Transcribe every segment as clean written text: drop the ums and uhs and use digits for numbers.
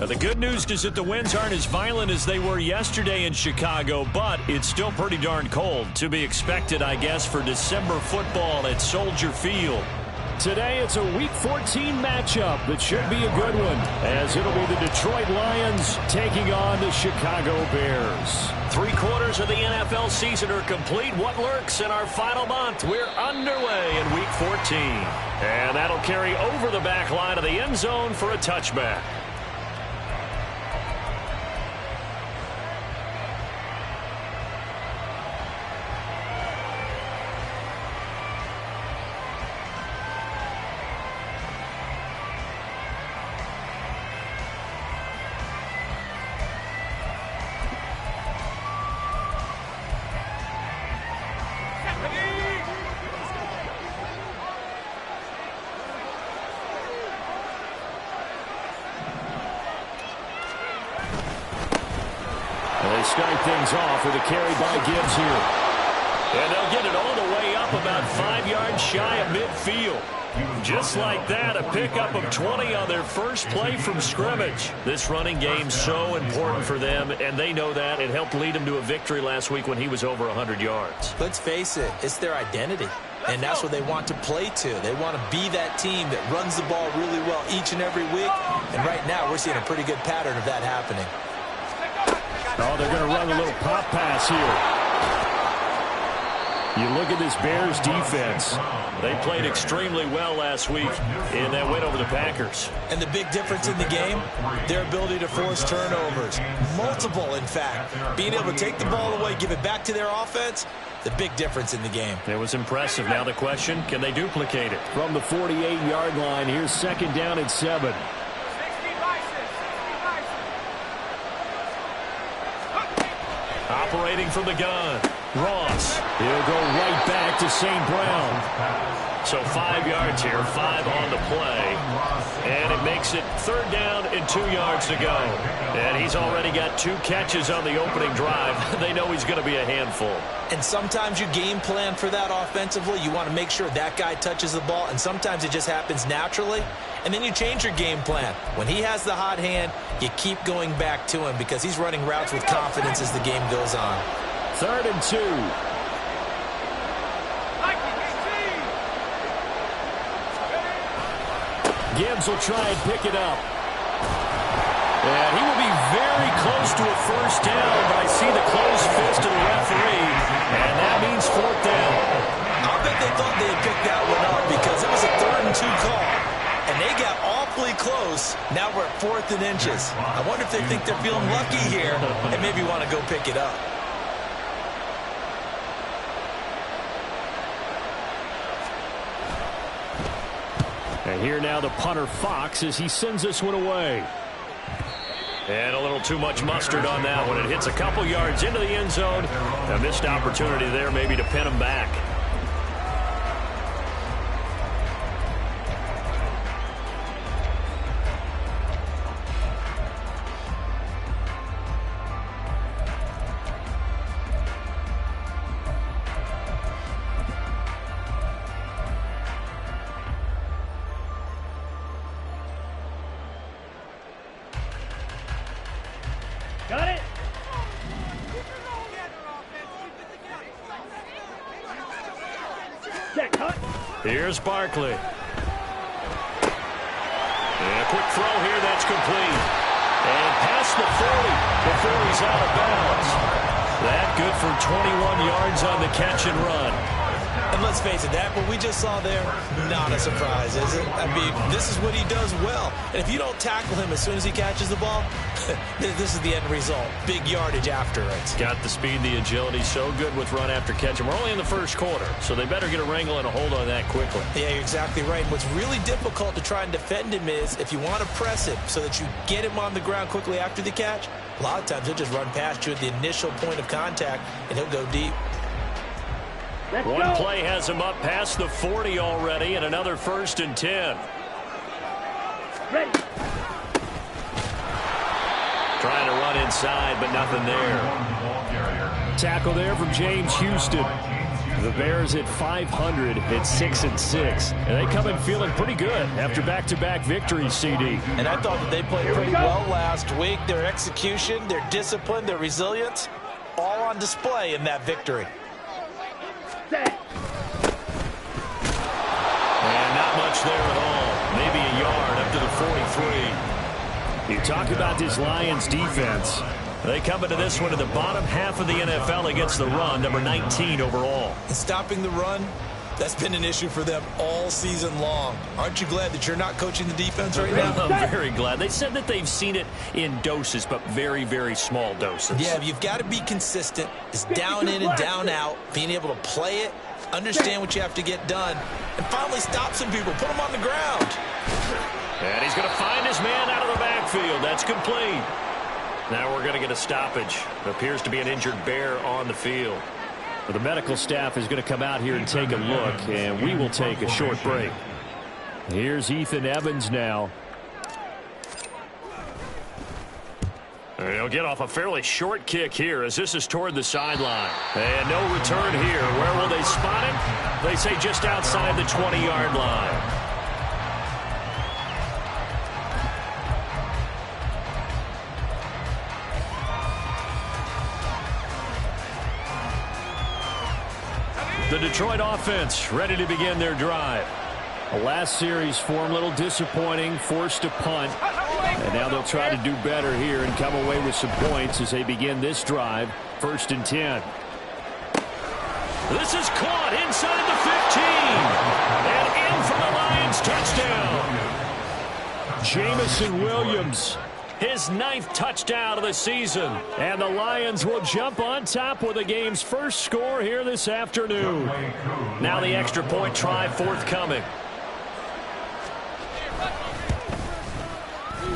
The good news is that the winds aren't as violent as they were yesterday in Chicago, but it's still pretty darn cold. To be expected, I guess, for December football at Soldier Field. Today it's a Week 14 matchup that should be a good one, as it'll be the Detroit Lions taking on the Chicago Bears. 3/4 of the NFL season are complete. What lurks in our final month? We're underway in Week 14. And that'll carry over the back line of the end zone for a touchback. They start things off with a carry by Gibbs here. And they'll get it all the way up about 5 yards shy of midfield. Just like that, a pickup of 20 on their first play from scrimmage. This running game's so important for them, and they know that. It helped lead them to a victory last week when he was over 100 yards. Let's face it, it's their identity. And that's what they want to play to. They want to be that team that runs the ball really well each and every week. And right now, we're seeing a pretty good pattern of that happening. Oh, they're going to run a little pop pass here. You look at this Bears defense. They played extremely well last week in that win over the Packers. And the big difference in the game, their ability to force turnovers. Multiple, in fact. Being able to take the ball away, give it back to their offense, the big difference in the game. It was impressive. Now the question, can they duplicate it? From the 48-yard line, here's 2nd down and 7. Operating from the gun, Ross. He'll go right back to St. Brown. So 5 yards here, 5 on the play. And it makes it 3rd down and 2 yards to go. And he's already got 2 catches on the opening drive. They know he's going to be a handful. And sometimes you game plan for that offensively. You want to make sure that guy touches the ball. And sometimes it just happens naturally. And then you change your game plan. When he has the hot hand, you keep going back to him because he's running routes with confidence as the game goes on. 3rd and 2. Gibbs will try and pick it up. And he will be very close to a first down, but I see the closed fist of the referee, and that means 4th down. I'll bet they thought they had picked that one up because it was a 3rd and 2 call. And they got awfully close. Now we're at 4th and inches. I wonder if they think they're feeling lucky here and maybe want to go pick it up. And here now the punter Fox as he sends this one away. And a little too much mustard on that one. It hits a couple yards into the end zone. A missed opportunity there maybe to pin him back. Got it? Here's Barkley. And a quick throw here that's complete. And past the 40 before he's out of bounds. That good for 21 yards on the catch and run. And let's face it, that what we just saw there, not a surprise, is it? I mean, this is what he does well. And if you don't tackle him as soon as he catches the ball, this is the end result. Big yardage after it. Got the speed, the agility, so good with run after catch. And we're only in the 1st quarter, so they better get a wrangle and a hold on that quickly. Yeah, you're exactly right. What's really difficult to try and defend him is if you want to press him so that you get him on the ground quickly after the catch, a lot of times he'll just run past you at the initial point of contact, and he'll go deep. One play has him up past the 40 already, and another 1st and 10. Ready. Trying to run inside, but nothing there. Tackle there from James Houston. The Bears at 500 at 6-6. And they come in feeling pretty good after back-to-back victories, CD. And I thought that they played pretty well last week. Their execution, their discipline, their resilience, all on display in that victory. Set. And not much there at all. Maybe a yard up to the 43. You talk about this Lions defense. They come into this one in the bottom half of the NFL against the run, number 19 overall. And stopping the run, that's been an issue for them all season long. Aren't you glad that you're not coaching the defense right now? I'm very glad. They said that they've seen it in doses, but very, very small doses. Yeah, you've got to be consistent. It's down in and down out, being able to play it, understand what you have to get done, and finally stop some people, put them on the ground. And he's going to find his man out of the backfield. That's complete. Now we're going to get a stoppage. It appears to be an injured Bear on the field. Well, the medical staff is going to come out here and take a look, and we will take a short break. Here's Ethan Evans now. And he'll get off a fairly short kick here as this is toward the sideline. And no return here. Where will they spot him? They say just outside the 20-yard line. The Detroit offense ready to begin their drive. The last series form a little disappointing, forced to punt. And now they'll try to do better here and come away with some points as they begin this drive. 1st and 10. This is caught inside the 15. And in for the Lions touchdown. Jamison Williams. His 9th touchdown of the season. And the Lions will jump on top with the game's first score here this afternoon. Now the extra point try forthcoming.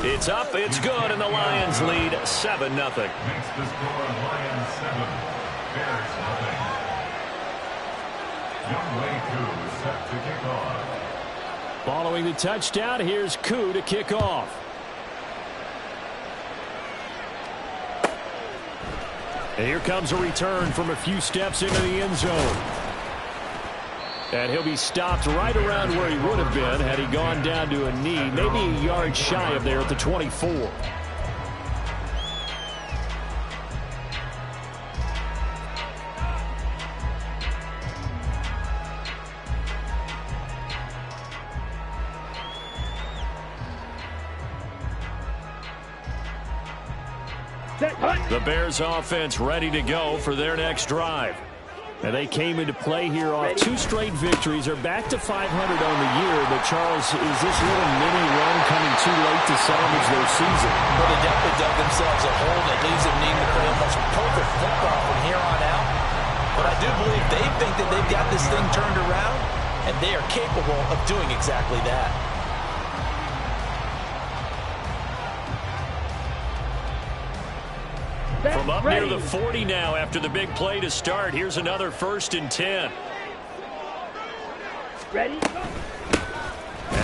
It's up, it's good, and the Lions lead 7-0. Makes the score Lions 7, Bears 0. Younghoe Koo set to kick off. Following the touchdown, here's Koo to kick off. And here comes a return from a few steps into the end zone. And he'll be stopped right around where he would have been had he gone down to a knee, maybe a yard shy of there at the 24. The Bears offense ready to go for their next drive. And they came into play here off 2 straight victories. They're back to 500 on the year. But, Charles, is this little mini run coming too late to salvage their season? Well, they definitely dug themselves a hole that leaves them needing to play almost perfect football from here on out. But I do believe they think that they've got this thing turned around, and they are capable of doing exactly that. From up near the 40 now after the big play to start. Here's another 1st and 10. Ready? And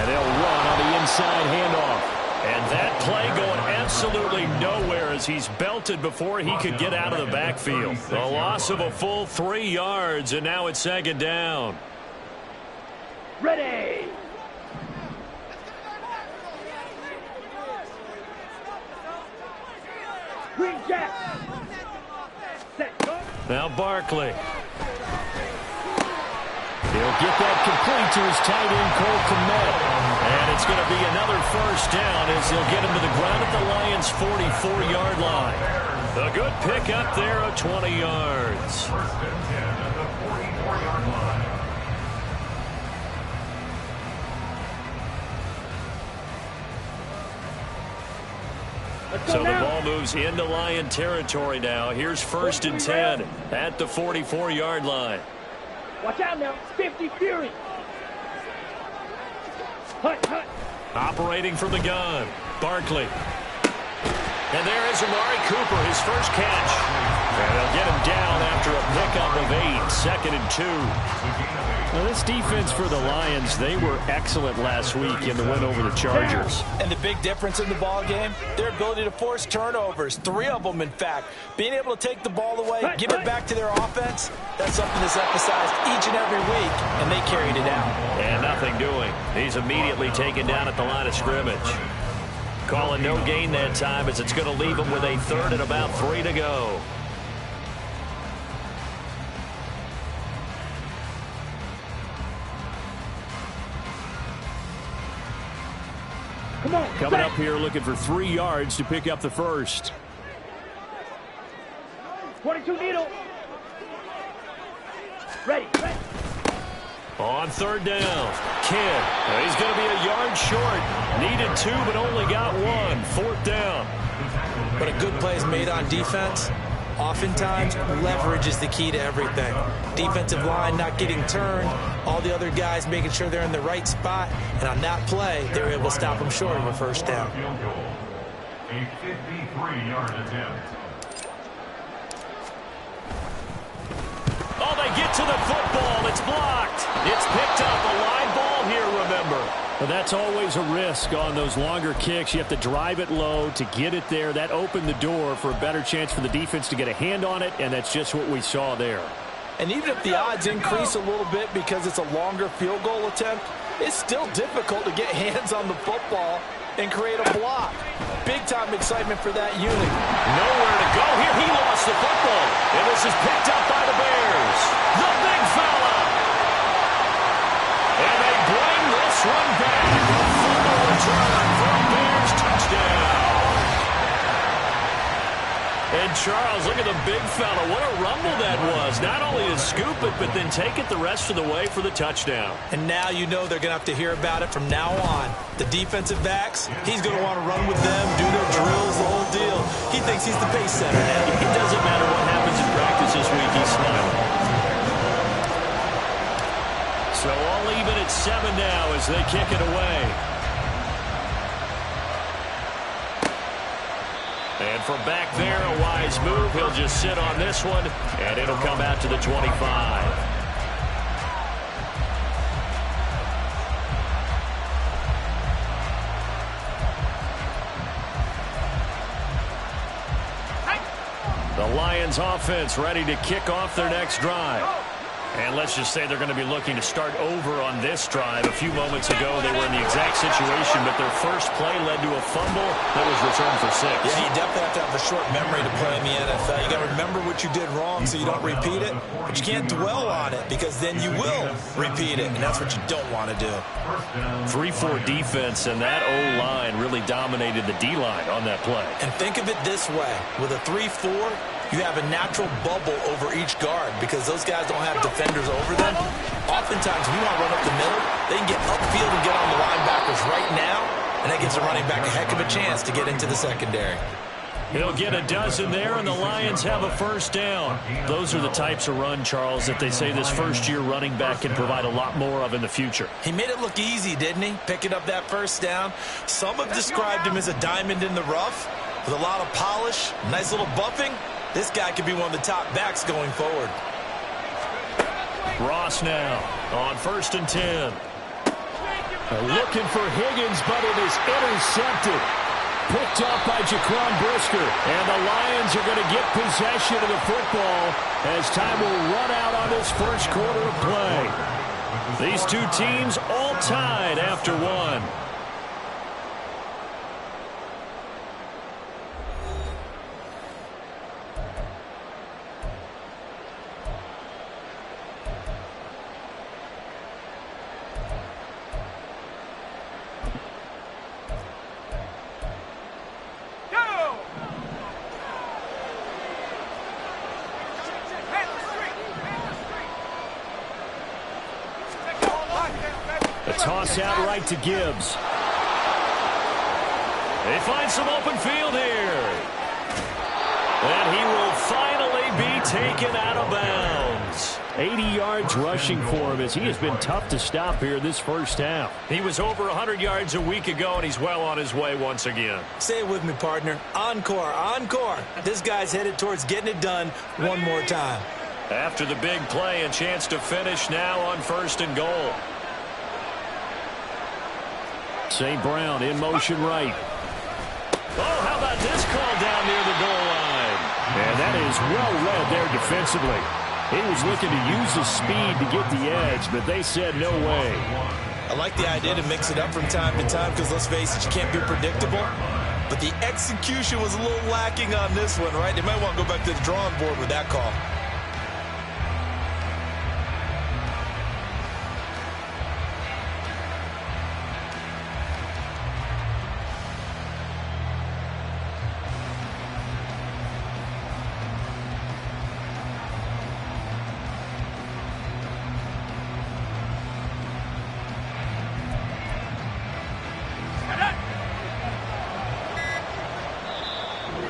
they'll run on the inside handoff. And that play going absolutely nowhere as he's belted before he could get out of the backfield. The loss of a full 3 yards, and now it's 2nd down. Ready? Green Jack. Set. Go. Now Barkley. He'll get that complete to his tight end, Cole Kmet. And it's going to be another 1st down as he'll get him to the ground at the Lions' 44-yard line. A good pick up there of 20 yards. 1st and 10 at the 44-yard line. So the ball moves into Lion territory now. Here's 1st and 10 at the 44-yard line. Watch out now. 50 Fury. Hut, hut. Operating from the gun, Barkley. And there is Amari Cooper, his first catch. And they'll get him down after a pickup of 8, 2nd and 2. Well, this defense for the Lions, they were excellent last week in the win over the Chargers. And the big difference in the ball game, their ability to force turnovers, 3 of them, in fact. Being able to take the ball away, give it back to their offense, that's something that's emphasized each and every week, and they carried it out. And nothing doing. He's immediately taken down at the line of scrimmage. Calling no gain that time as it's going to leave him with a 3rd and about 3 to go. Come on, Coming up here looking for 3 yards to pick up the first. 22 needle. Ready. On 3rd down, Kidd. He's going to be a yard short. Needed 2, but only got 1. 4th down. But a good play is made on defense. Oftentimes, leverage is the key to everything. Defensive line not getting turned, all the other guys making sure they're in the right spot, and on that play, they were able to stop them short of a 1st down. A 53-yard attempt. Oh, they get to the football. It's blocked. It's picked up. A line ball here, remember. But that's always a risk on those longer kicks. You have to drive it low to get it there. That opened the door for a better chance for the defense to get a hand on it, and that's just what we saw there. And even if the odds increase a little bit because it's a longer field goal attempt, it's still difficult to get hands on the football and create a block. Big-time excitement for that unit. Nowhere to go here. He lost the football. And this is picked up by the Bears. The big fella. And they bring this one back. A fumble return for a Bears touchdown. And Charles, look at the big fella. What a rumble that was. Not only to scoop it, but then take it the rest of the way for the touchdown. And now you know they're going to have to hear about it from now on. The defensive backs, he's going to want to run with them, do their drills, the whole deal. He thinks he's the pace setter now. It doesn't matter what happens in practice this week. He's smiling. So all even at 7 now as they kick it away. And from back there, a wise move. He'll just sit on this one, and it'll come out to the 25. The Lions offense ready to kick off their next drive. And let's just say they're going to be looking to start over on this drive. A few moments ago, they were in the exact situation, but their first play led to a fumble that was returned for 6. Yeah, you definitely have to have a short memory to play in the NFL. You got to remember what you did wrong so you don't repeat it, but you can't dwell on it because then you will repeat it, and that's what you don't want to do. 3-4 defense, and that O-line really dominated the D-line on that play. And think of it this way. With a 3-4, you have a natural bubble over each guard because those guys don't have defenders over them. Oftentimes, we want to run up the middle. They can get upfield and get on the linebackers right now, and that gives the running back a heck of a chance to get into the secondary. He'll get a dozen there, and the Lions have a 1st down. Those are the types of run, Charles, that they say this first-year running back can provide a lot more of in the future. He made it look easy, didn't he? Picking up that 1st down. Some have described him as a diamond in the rough with a lot of polish, nice little buffing. This guy could be one of the top backs going forward. Ross now on 1st and 10. Looking for Higgins, but it is intercepted. Picked up by Jaquan Brisker. And the Lions are going to get possession of the football as time will run out on this first quarter of play. These two teams all tied after 1. Toss out right to Gibbs. They find some open field here. And he will finally be taken out of bounds. 80 yards rushing for him as he has been tough to stop here this first half. He was over 100 yards a week ago, and he's well on his way once again. Say it with me, partner. Encore, encore. This guy's headed towards getting it done one more time. After the big play, a chance to finish now on 1st and goal. St. Brown in motion right. Oh, how about this call down near the goal line? And that is well read there defensively. He was looking to use his speed to get the edge, but they said no way. I like the idea to mix it up from time to time because, let's face it, you can't be predictable. But the execution was a little lacking on this one, right? They might want to go back to the drawing board with that call.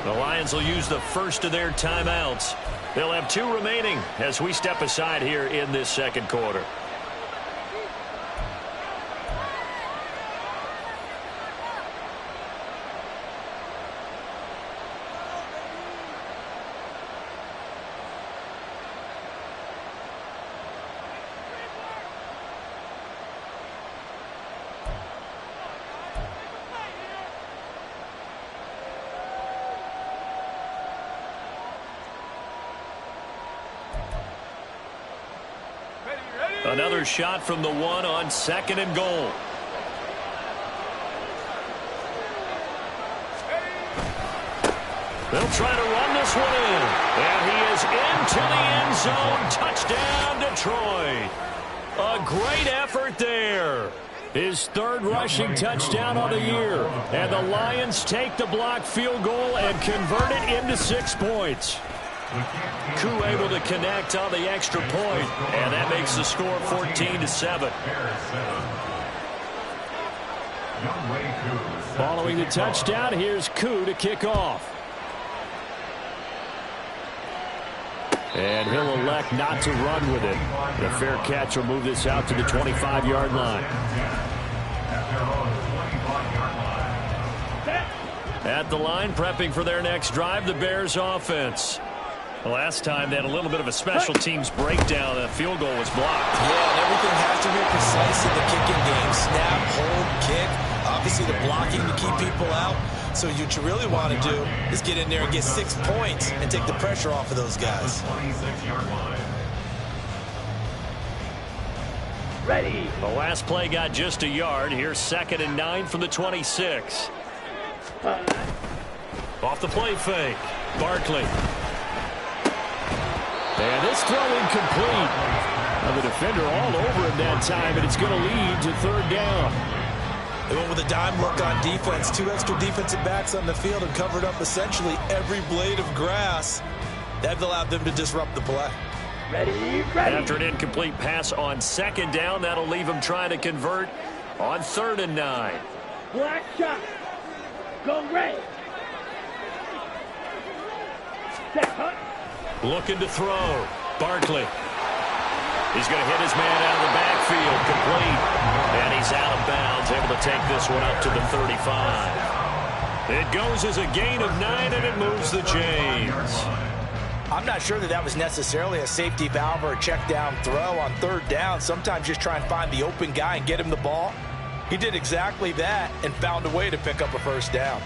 The Lions will use the first of their timeouts. They'll have 2 remaining as we step aside here in this second quarter. Another shot from the 1 on 2nd and goal. They'll try to run this one in. And he is into the end zone. Touchdown, Detroit. A great effort there. His 3rd rushing touchdown of the year. And the Lions take the blocked field goal and convert it into 6 points. Koo able to connect on the extra point, and that makes the score 14-7. Following the touchdown, here's Koo to kick off. And he'll elect not to run with it. The fair catch will move this out to the 25-yard line. At the line, prepping for their next drive, the Bears offense. Last time they had a little bit of a special teams breakdown. A field goal was blocked. Yeah, and everything has to be precise in the kicking game. Snap, hold, kick. Obviously the blocking to keep people out. So what you really want to do is get in there and get 6 points and take the pressure off of those guys. Ready. The last play got just a yard. Here's 2nd and 9 from the 26. Off the play fake. Barkley. And this throw incomplete. Now the defender all over him that time, and it's going to lead to 3rd down. They went with a dime look on defense. 2 extra defensive backs on the field and covered up essentially every blade of grass. That allowed them to disrupt the play. Ready, ready. After an incomplete pass on 2nd down, that'll leave him trying to convert on 3rd and 9. Black shot. Go red. Set, huh? Looking to throw. Barkley. He's going to hit his man out of the backfield. Complete. And he's out of bounds. Able to take this one up to the 35. It goes as a gain of 9, and it moves the chains. I'm not sure that was necessarily a safety valve or a check down throw on 3rd down. Sometimes just try and find the open guy and get him the ball. He did exactly that and found a way to pick up a 1st down.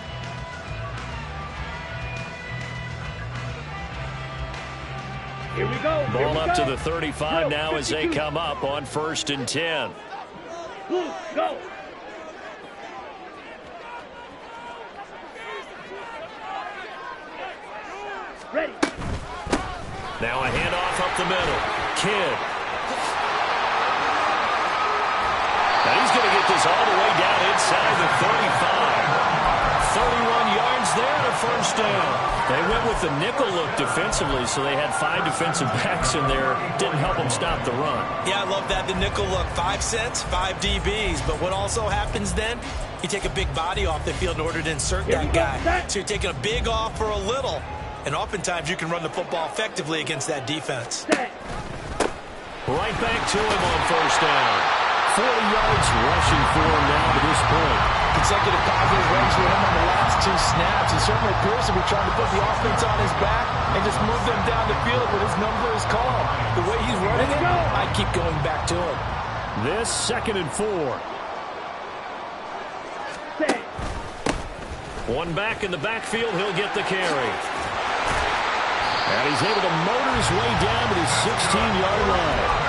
Here we go. Ball up to the 35 now as they come up on 1st and 10. Blue, go. Ready. Now a handoff up the middle. Kidd. Now he's going to get this all the way down inside the 35. 31 yards there and a 1st down. They went with the nickel look defensively, so they had 5 defensive backs in there. Didn't help them stop the run. Yeah, I love that, the nickel look. 5 cents, 5 DBs. But what also happens then, you take a big body off the field in order to insert that guy. So you're taking a big off for a little. And oftentimes you can run the football effectively against that defense. Right back to him on first down. 40 yards rushing for him now to this point. Consecutive positive runs for him on the last 2 snaps. He certainly appears to be trying to put the offense on his back and just move them down the field, but his number is called. The way he's running it, I keep going back to him. This 2nd and 4. Set. One back in the backfield, he'll get the carry. And he's able to motor his way down to the 16-yard line.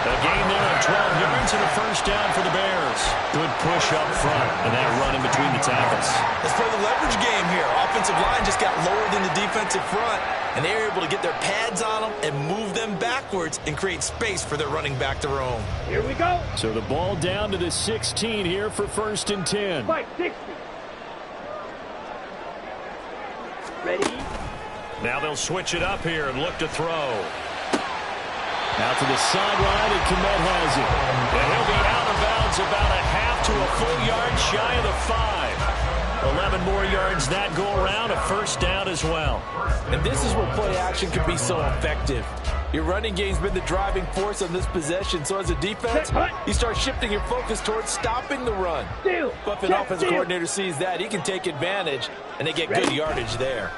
A gain there of 12 yards and a first down for the Bears. Good push up front and that run in between the tackles. Let's play the leverage game here. Offensive line just got lower than the defensive front, and they were able to get their pads on them and move them backwards and create space for their running back to roam. Here we go. So the ball down to the 16 here for 1st and 10. Fight 60. Ready? Now they'll switch it up here and look to throw. Out to the sideline, and Kmet has it. And he'll be out of bounds about a half to a full yard shy of the 5. 11 more yards that go around, a first down as well. And this is where play action can be so effective. Your running game's been the driving force on this possession, so as a defense, you start shifting your focus towards stopping the run. But if an offensive coordinator sees that, he can take advantage, and they get good yardage there.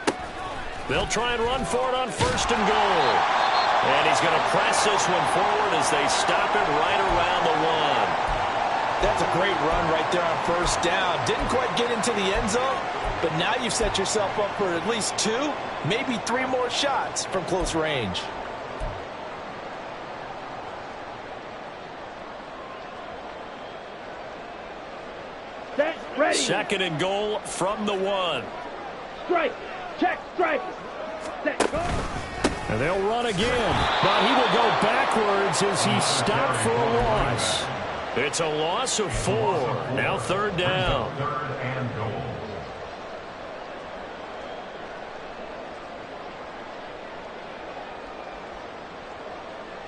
They'll try and run for it on 1st and goal. And he's going to press this one forward as they stop it right around the 1. That's a great run right there on 1st down. Didn't quite get into the end zone, but now you've set yourself up for at least 2, maybe 3 more shots from close range. Set. Ready. 2nd and goal from the 1. Strike. Check. Strike. Set. Go. And they'll run again, but he will go backwards as he stopped for a loss. It's a loss of 4. Now 3rd down. 3rd and goal.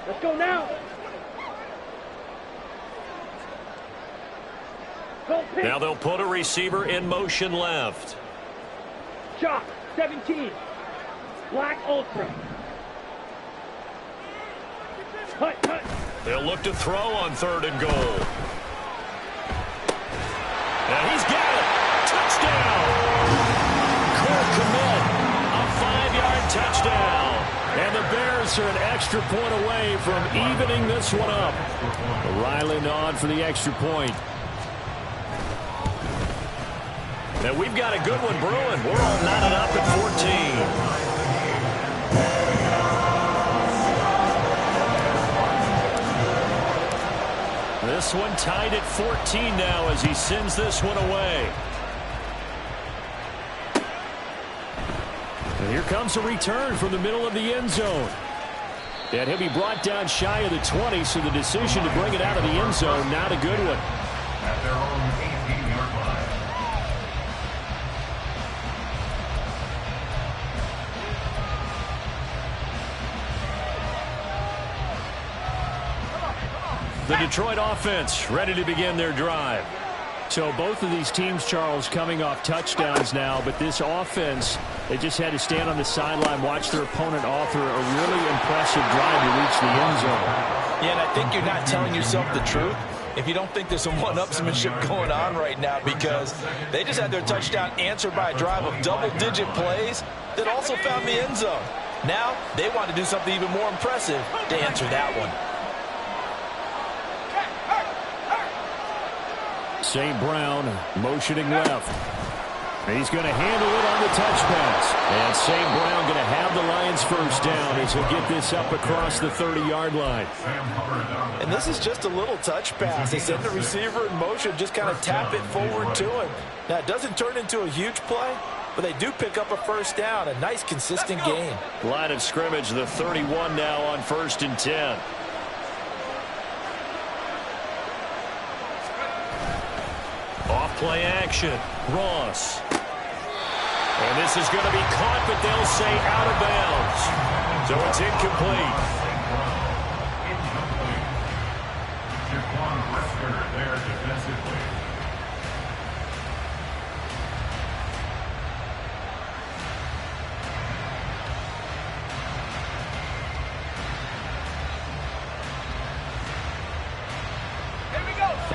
Let's go now. Go pitch. Now they'll put a receiver in motion left. Shock. 17. Black Ultra. Hut. They'll look to throw on 3rd and goal. And he's got it. Touchdown. Cole Kmet, a 5-yard touchdown. And the Bears are an extra point away from evening this one up. Ryland on for the extra point. And we've got a good one brewing. We're all knotted up at 14. This one tied at 14 now as he sends this one away. And here comes a return from the middle of the end zone. And he'll be brought down shy of the 20, so the decision to bring it out of the end zone, not a good one. At their own 18-yard line. The Detroit offense ready to begin their drive. So both of these teams, Charles, coming off touchdowns now, but this offense, they just had to stand on the sideline, watch their opponent author a really impressive drive to reach the end zone. Yeah, and I think you're not telling yourself the truth if you don't think there's some one-upsmanship going on right now, because they just had their touchdown answered by a drive of double-digit plays that also found the end zone. Now they want to do something even more impressive to answer that one. St. Brown motioning left. He's going to handle it on the touch pass. And St. Brown going to have the Lions first down as he'll get this up across the 30-yard line. And this is just a little touch pass. They send the receiver in motion, just kind of tap it forward to him. Now, it doesn't turn into a huge play, but they do pick up a first down. A nice, consistent gain. Line of scrimmage, the 31 now on 1st and 10. Off play action. Ross. And this is going to be caught, but they'll say out of bounds. So it's incomplete. Jaquan Brisker there defensively.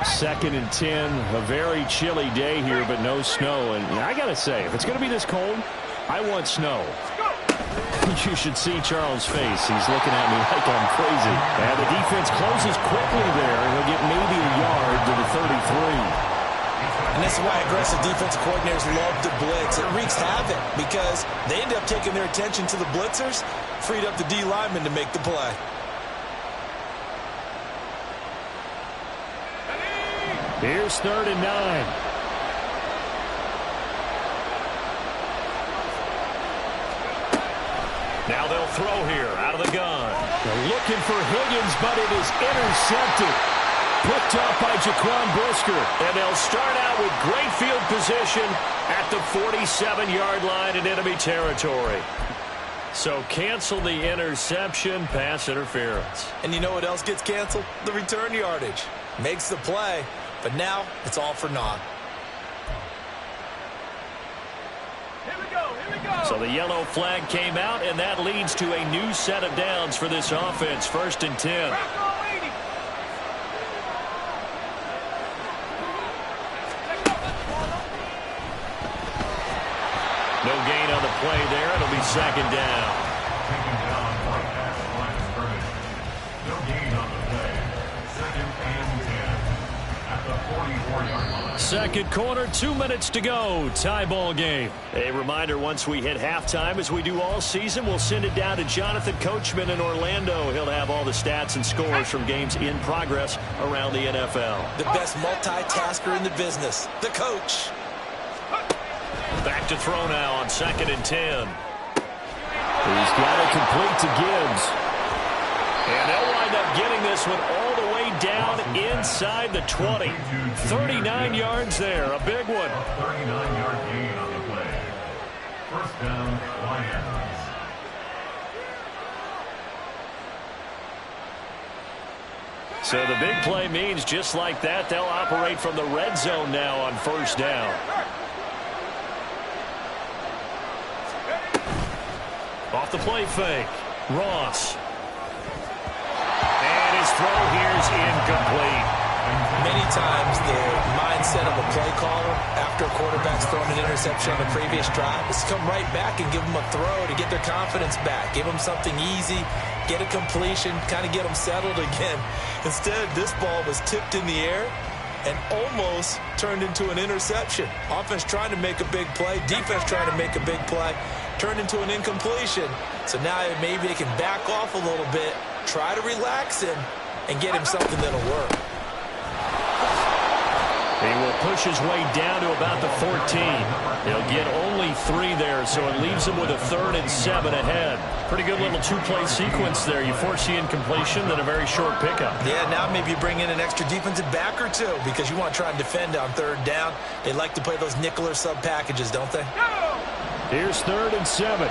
2nd and 10, a very chilly day here, but no snow. And I got to say, if it's going to be this cold, I want snow. You should see Charles' face. He's looking at me like I'm crazy. And the defense closes quickly there. He'll get maybe a yard to the 33. And this is why aggressive defensive coordinators love to blitz. It wreaks havoc because they end up taking their attention to the blitzers, freed up the D lineman to make the play. Here's 3rd and 9. Now they'll throw here out of the gun. They're looking for Higgins, but it is intercepted. Picked up by Jaquan Brisker. And they'll start out with great field position at the 47-yard line in enemy territory. So cancel the interception, pass interference. And you know what else gets canceled? The return yardage. Makes the play, but now it's all for naught. So the yellow flag came out, and that leads to a new set of downs for this offense. 1st and 10. No gain on the play there. It'll be 2nd down. Taken down by past line of scrimmage. No gain on the play. 2nd and 10 at the 44-yard line. Second quarter, 2 minutes to go. Tie ball game. A reminder, once we hit halftime, as we do all season, we'll send it down to Jonathan Coachman in Orlando. He'll have all the stats and scores from games in progress around the NFL. The best multitasker in the business, the coach. Back to throw now on 2nd and 10. He's got it complete to Gibbs. And they'll wind up getting this one all the way down inside the 20. 39 yards there, a big one. A 39-yard gain on the play. 1st down, Lions. So the big play means just like that, they'll operate from the red zone now on 1st down. Off the play fake. Ross. And his throw here's incomplete. Many times the mindset of a play caller after a quarterback's thrown an interception on the previous drive is to come right back and give them a throw to get their confidence back. Give them something easy, get a completion, kind of get them settled again. Instead, this ball was tipped in the air and almost turned into an interception. Offense trying to make a big play, defense trying to make a big play, turned into an incompletion. So now maybe they can back off a little bit, try to relax him, and get him something that'll work. He will push his way down to about the 14. He'll get only 3 there, so it leaves him with a 3rd and 7 ahead. Pretty good little 2-play sequence there. You force the incompletion, then a very short pickup. Yeah, now maybe you bring in an extra defensive back or two because you want to try and defend on 3rd down. They like to play those nickel or sub packages, don't they? Here's 3rd and 7.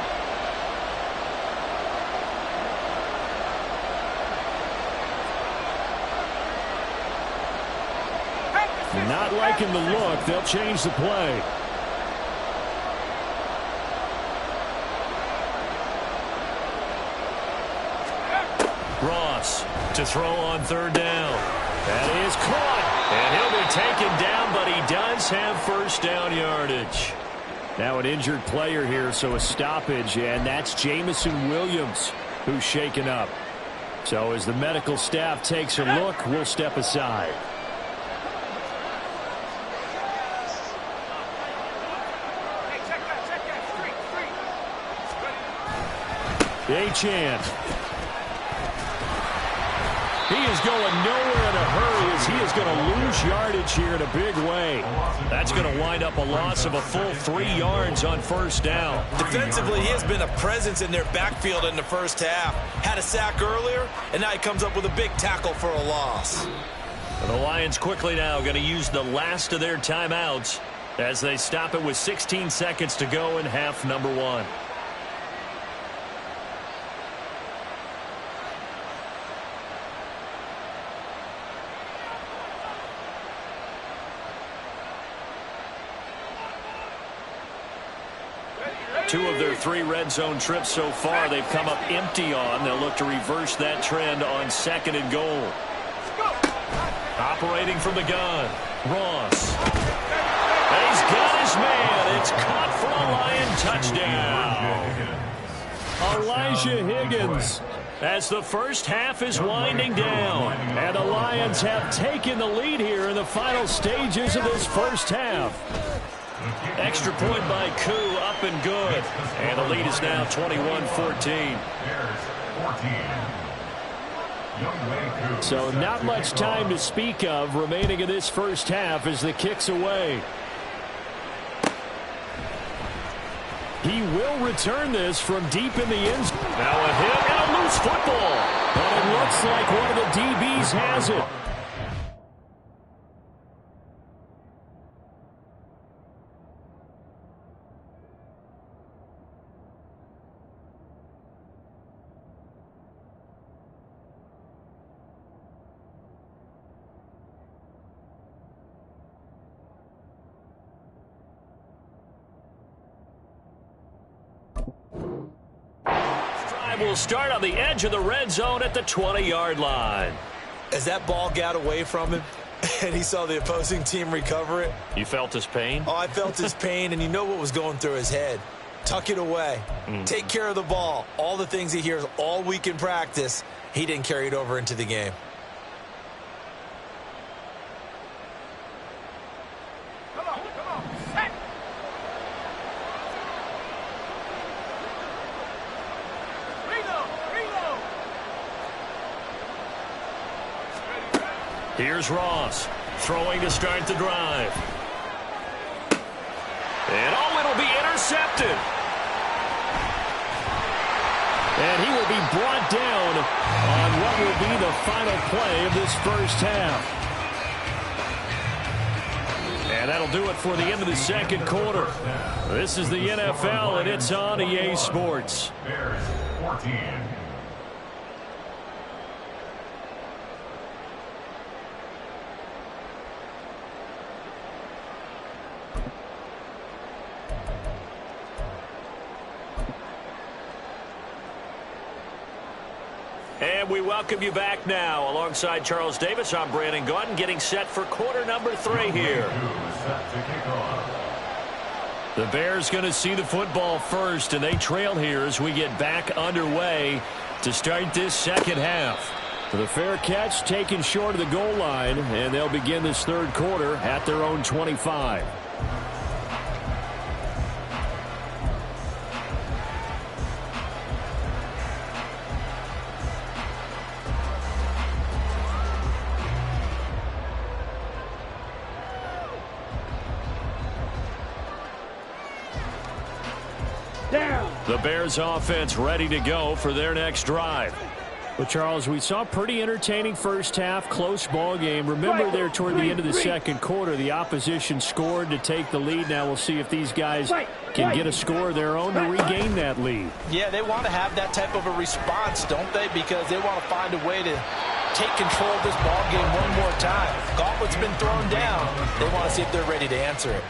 Not liking the look. They'll change the play. Ross to throw on 3rd down. That is caught. And he'll be taken down, but he does have 1st down yardage. Now an injured player here, so a stoppage, and that's Jameson Williams who's shaken up. So as the medical staff takes a look, we'll step aside. Achane. He is going nowhere in a hurry as he is going to lose yardage here in a big way. That's going to wind up a loss of a full 3 yards on 1st down. Defensively, he has been a presence in their backfield in the 1st half. Had a sack earlier, and now he comes up with a big tackle for a loss. The Lions quickly now going to use the last of their timeouts as they stop it with 16 seconds to go in half number 1. Two of their 3 red zone trips so far they've come up empty on. They'll look to reverse that trend on 2nd and goal. Operating from the gun, Ross. And he's got his man. It's caught for a Lion touchdown. Elijah Higgins. As the first half is winding down. And the Lions have taken the lead here in the final stages of this first half. Extra point by Koo, up and good. And the lead is now 21-14. So not much time to speak of remaining in this first half as the kick's away. He will return this from deep in the end zone. Now a hit and a loose football. But it looks like one of the DBs has it. Will start on the edge of the red zone at the 20-yard line. As that ball got away from him and he saw the opposing team recover it. You felt his pain? Oh, I felt his pain, and you know what was going through his head. Tuck it away. Take care of the ball. All the things he hears all week in practice, he didn't carry it over into the game. Here's Ross, throwing to start the drive. And it'll be intercepted. And he will be brought down on what will be the final play of this first half. And that'll do it for the end of the second quarter. This is the NFL, and it's on EA Sports. Bears 14. And we welcome you back now. Alongside Charles Davis, I'm Brandon Gaudin, getting set for quarter number 3 here. The Bears going to see the football first, and they trail here as we get back underway to start this second half. The fair catch taken short of the goal line, and they'll begin this third quarter at their own 25. The Bears offense ready to go for their next drive. Well, Charles, we saw a pretty entertaining first half, close ball game. Remember there toward the end of the second quarter, the opposition scored to take the lead. Now we'll see if these guys can get a score of their own to regain that lead. Yeah, they want to have that type of a response, don't they? Because they want to find a way to take control of this ball game one more time. Gauntlet's been thrown down. They want to see if they're ready to answer it.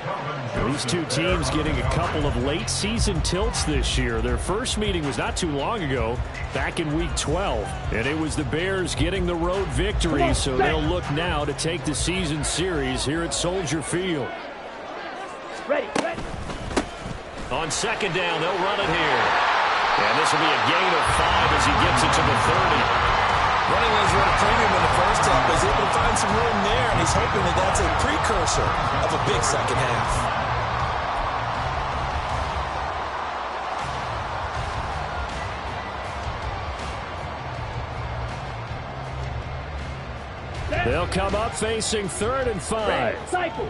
These two teams getting a couple of late season tilts this year. Their first meeting was not too long ago, back in week 12. And it was the Bears getting the road victory, so they'll look now to take the season series here at Soldier Field. Ready. On second down, they'll run it here. And this will be a gain of 5 as he gets it to the 30. Running lanes were at a premium in the first half, but he's able to find some room there, and he's hoping that that's a precursor of a big second half. They'll come up facing 3rd and 5. Cycle.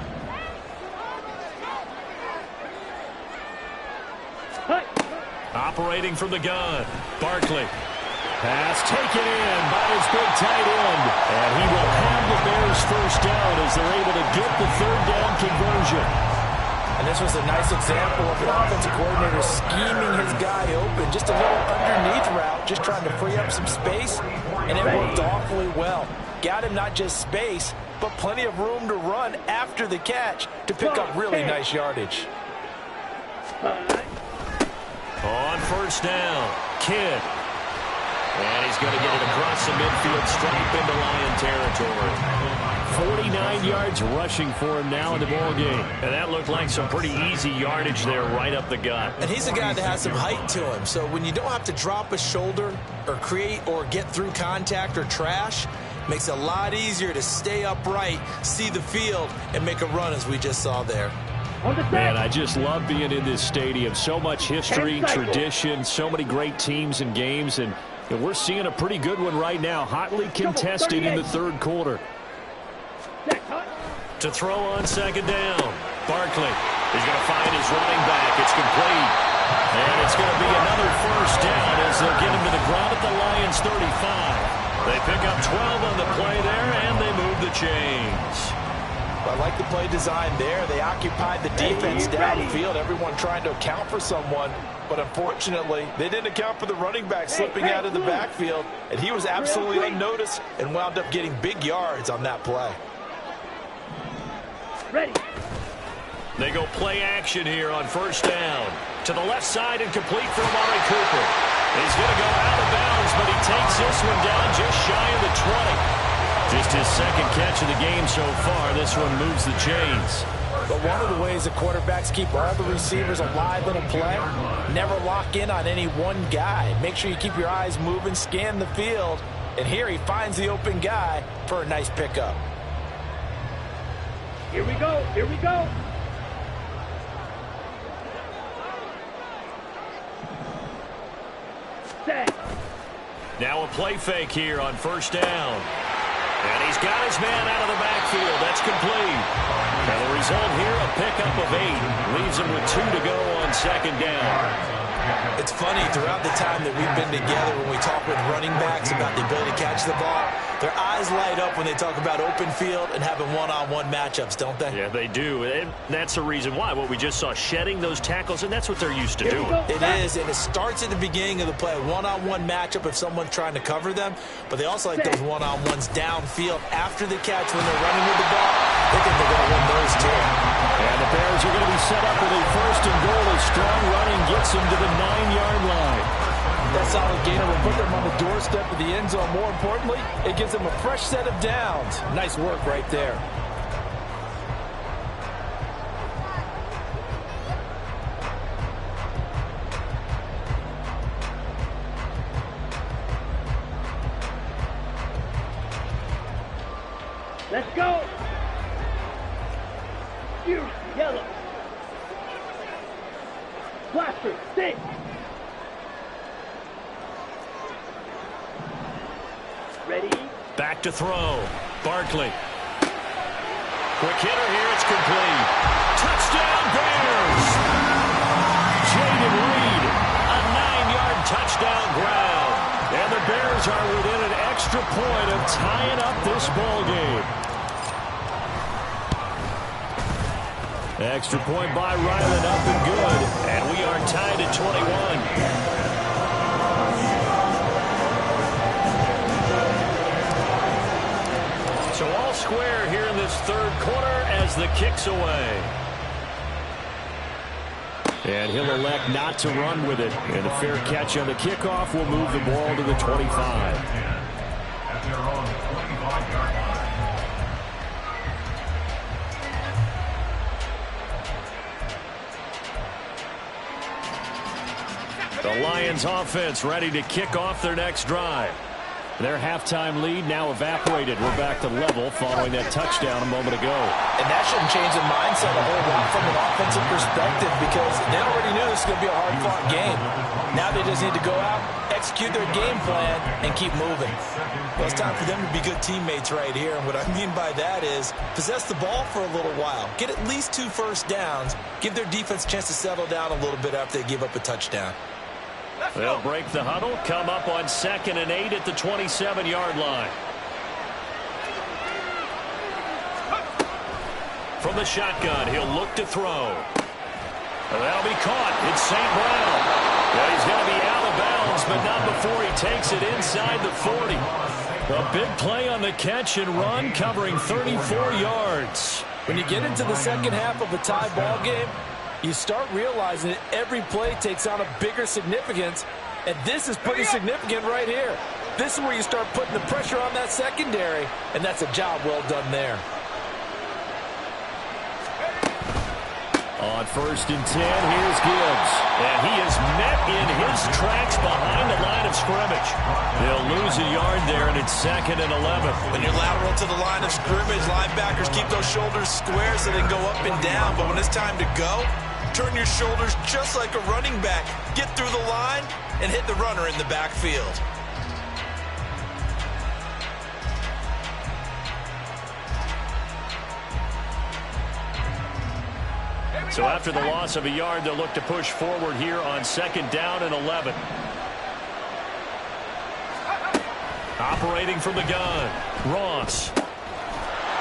Operating from the gun, Barkley. Pass taken in by his big tight end. And he will have the Bears first down as they're able to get the 3rd down conversion. And this was a nice example of an offensive coordinator scheming his guy open. Just a little underneath route, just trying to free up some space. And it worked awfully well. Got him not just space, but plenty of room to run after the catch to pick up really nice yardage. On first down, Kidd. And he's going to get it across the midfield stripe into Lion territory. 49 yards rushing for him now in the ball game. And that looked like some pretty easy yardage there right up the gut. And he's a guy that has some height to him. So when you don't have to drop a shoulder or create or get through contact or trash, makes it a lot easier to stay upright, see the field, and make a run as we just saw there. Man, I just love being in this stadium. So much history, tradition, so many great teams and games. And we're seeing a pretty good one right now. Hotly contested in the third quarter. To throw on second down. Barkley is going to find his running back. It's complete. And it's going to be another first down as they'll get him to the ground at the Lions 35. They pick up 12 on the play there, and they move the chains. I like the play design there. They occupied the defense downfield, everyone trying to account for someone. But unfortunately, they didn't account for the running back slipping out of the backfield. And he was absolutely unnoticed and wound up getting big yards on that play. Ready. They go play action here on first down. To the left side and complete for Amari Cooper. He's going to go out of bounds, but he takes this one down just shy of the 20. Just his second catch of the game so far. This one moves the chains. But one of the ways the quarterbacks keep all the receivers alive in a play, never lock in on any one guy. Make sure you keep your eyes moving, scan the field. And here he finds the open guy for a nice pickup. Here we go. Here we go. Set. Now a play fake here on first down. And he's got his man out of the backfield. That's complete. And the result here, a pickup of 8. Leaves him with 2 to go on second down. It's funny, throughout the time that we've been together, when we talk with running backs about the ability to catch the ball, their eyes light up when they talk about open field and having one-on-one matchups, don't they? Yeah, they do. And that's the reason why. What we just saw, shedding those tackles, and that's what they're used to doing. It is, and it starts at the beginning of the play. One-on-one matchup if someone's trying to cover them, but they also like those one-on-ones downfield after the catch when they're running with the ball. They think they're going to win those too. And the Bears are going to be set up with a first and goal. A strong running gets them to the 9-yard line. That solid gainer will put them on the doorstep of the end zone. More importantly, it gives them a fresh set of downs. Nice work right there. Let's go. Huge yellow. Blaster, sit. Ready. Back to throw. Barkley. Quick hitter here. It's complete. Touchdown, Bears. Jaden Reed. A 9-yard touchdown ground. And the Bears are within an extra point of tying up this ball game. Extra point by Ryland, up and good. And we are tied at 21. So all square here in this third quarter as the kick's away. And he'll elect not to run with it. And a fair catch on the kickoff will move the ball to the 25. At their own 25-yard line. The Lions offense ready to kick off their next drive. Their halftime lead now evaporated. We're back to level following that touchdown a moment ago. And that shouldn't change the mindset a whole lot from an offensive perspective because they already knew this was going to be a hard-fought game. Now they just need to go out, execute their game plan, and keep moving. Well, it's time for them to be good teammates right here. And what I mean by that is possess the ball for a little while. Get at least 2 first downs. Give their defense a chance to settle down a little bit after they give up a touchdown. They'll break the huddle, come up on 2nd and 8 at the 27-yard line. From the shotgun, he'll look to throw. And that'll be caught. It's St. Brown. Well, he's going to be out of bounds, but not before he takes it inside the 40. A big play on the catch and run, covering 34 yards. When you get into the second half of a tie ball game, you start realizing that every play takes on a bigger significance, and this is pretty significant right here. This is where you start putting the pressure on that secondary, and that's a job well done there. On 1st and 10, here's Gibbs. And he is met in his tracks behind the line of scrimmage. They'll lose a yard there, and it's 2nd and 11. When you're lateral to the line of scrimmage, linebackers keep those shoulders square so they can go up and down. But when it's time to go, turn your shoulders just like a running back. Get through the line and hit the runner in the backfield. So after the loss of a yard, they'll look to push forward here on 2nd down and 11. Operating from the gun, Ross.